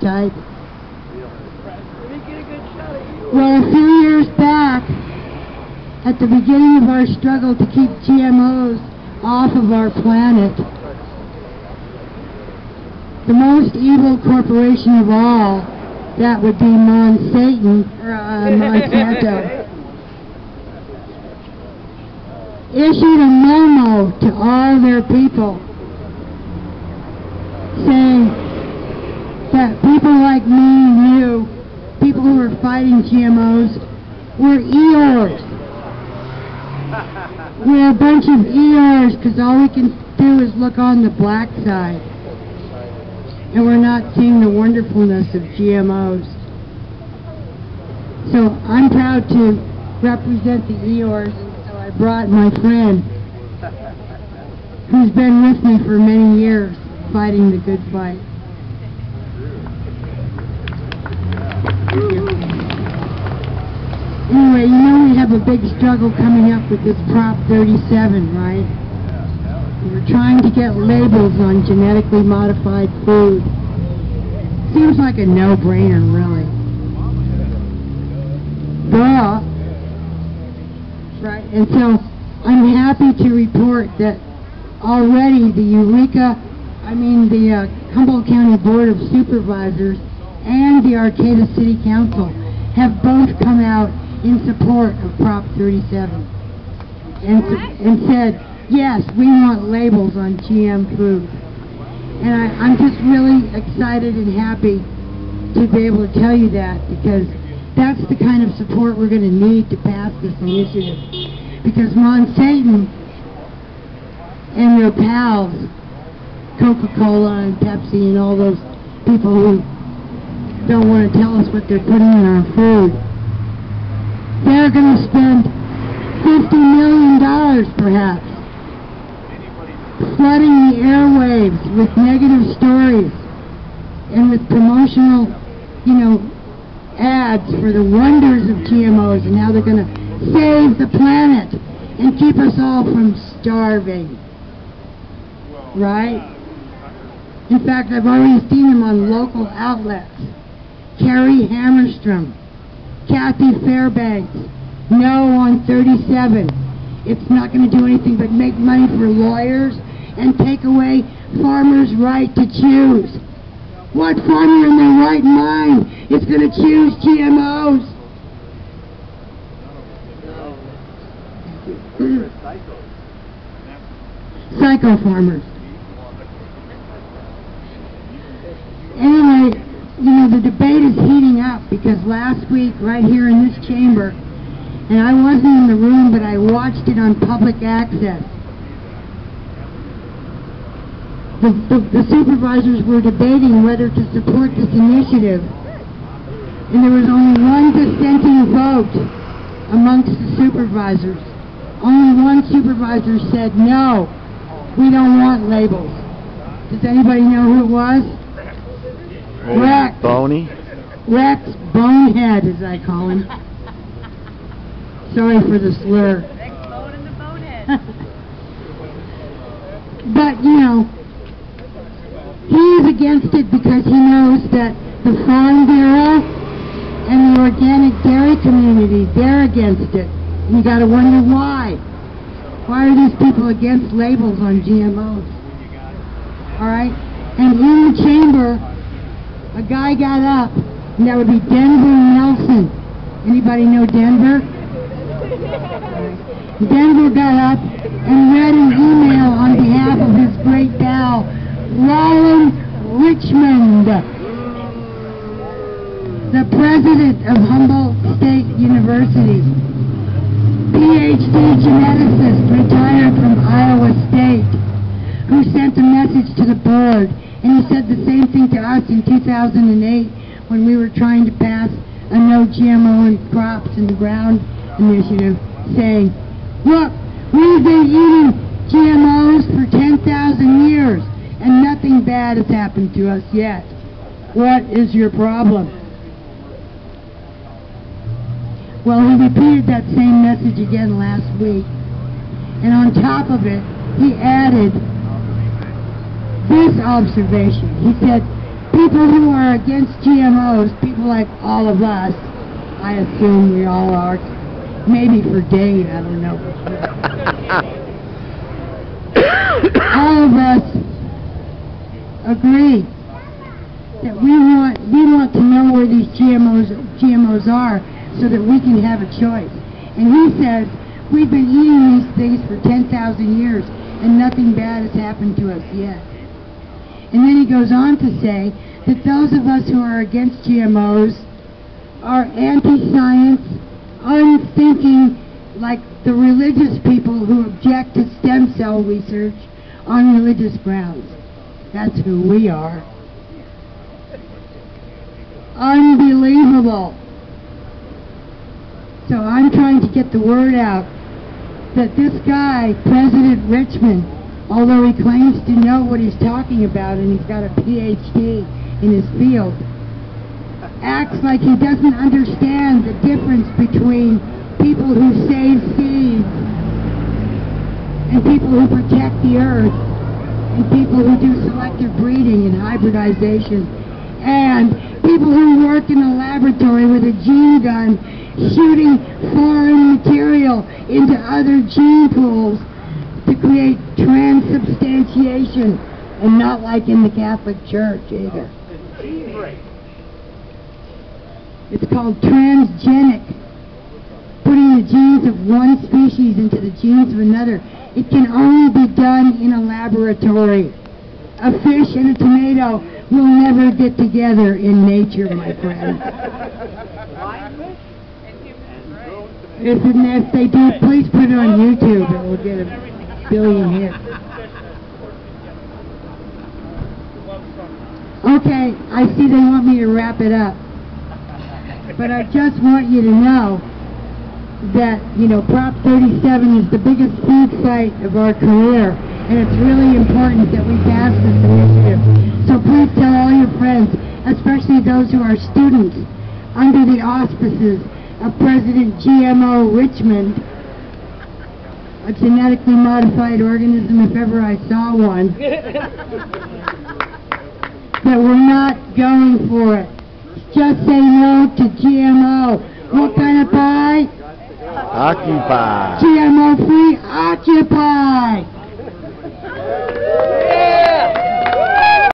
type. Well, a few years back, at the beginning of our struggle to keep GMOs off of our planet, the most evil corporation of all, that would be Monsanto, issued a memo to all their people saying that people like me and you, people who are fighting GMOs, we're Eeyores. We're a bunch of Eeyores because all we can do is look on the black side. And we're not seeing the wonderfulness of GMOs. So I'm proud to represent the Eeyores, and so I brought my friend, who's been with me for many years, fighting the good fight. Anyway, you know we have a big struggle coming up with this Prop 37, right? We're trying to get labels on genetically modified food. Seems like a no-brainer, really. Duh. Right, and so I'm happy to report that already the Humboldt County Board of Supervisors and the Arcata City Council have both come out in support of Prop 37 and said, yes, we want labels on GM food. And I'm just really excited and happy to be able to tell you that, because that's the kind of support we're going to need to pass this initiative. Because Monsanto and their pals, Coca-Cola and Pepsi and all those people who don't want to tell us what they're putting in our food, they're going to spend $50 million perhaps flooding the airwaves with negative stories and with promotional, ads for the wonders of GMOs and how they're going to save the planet and keep us all from starving. Right? In fact, I've already seen them on local outlets. Carrie Hammerstrom, Kathy Fairbanks, no on 37. It's not going to do anything but make money for lawyers and take away farmers' right to choose. What farmer in their right mind is going to choose GMOs? Psycho farmers. Anyway, the debate is heating up because last week, right here in this chamber, and I wasn't in the room, but I watched it on public access, the supervisors were debating whether to support this initiative, and there was only one dissenting vote amongst the supervisors. Only one supervisor said, no, we don't want labels. Does anybody know who it was? Rex. Boney? Rex Bonehead, as I call him. Sorry for the slur. Rex Bone and the Bonehead. But, he is against it because he knows that the Farm Bureau and the organic dairy community, they're against it. And you gotta wonder why. Why are these people against labels on GMOs? Alright? And in the chamber, a guy got up, and that would be Denver Nelson. Anybody know Denver? Denver got up and read an email on behalf of his great pal, Roland Richmond, the president of Humboldt State University, PhD geneticist retired from Iowa State, who sent a message to the board, and he said the same thing to us in 2008 when we were trying to pass a no GMO in crops in the ground initiative, saying, look, we've been eating GMOs for 10,000 years, and nothing bad has happened to us yet. What is your problem? Well, he repeated that same message again last week, and on top of it, he added this observation. He said, people who are against GMOs, people like all of us, I assume we all are, maybe for Dave, I don't know. All of us agree that we want to know where these GMOs are so that we can have a choice. And he says, we've been eating these things for 10,000 years and nothing bad has happened to us yet. And then he goes on to say that those of us who are against GMOs are anti-science, unthinking, like the religious people who object to stem cell research on religious grounds. That's who we are. Unbelievable. So I'm trying to get the word out that this guy, President Richmond, although he claims to know what he's talking about and he's got a PhD in his field, acts like he doesn't understand the difference between people who save seeds and people who protect the earth and people who do selective breeding and hybridization and people who work in a laboratory with a gene gun shooting foreign material into other gene pools to create transubstantiation, and not like in the Catholic Church either. It's called transgenic, putting the genes of one species into the genes of another. It can only be done in a laboratory. A fish and a tomato will never get together in nature, my friend. If they do, please put it on YouTube. It will get a billion hits. Okay, I see they want me to wrap it up. But I just want you to know that, Prop 37 is the biggest food fight of our career, and it's really important that we pass this initiative. So please tell all your friends, especially those who are students, under the auspices of President GMO Richmond, a genetically modified organism if ever I saw one, that we're not going for it. Just say no to GMO. What kind of pie? Occupy. GMO free, occupy.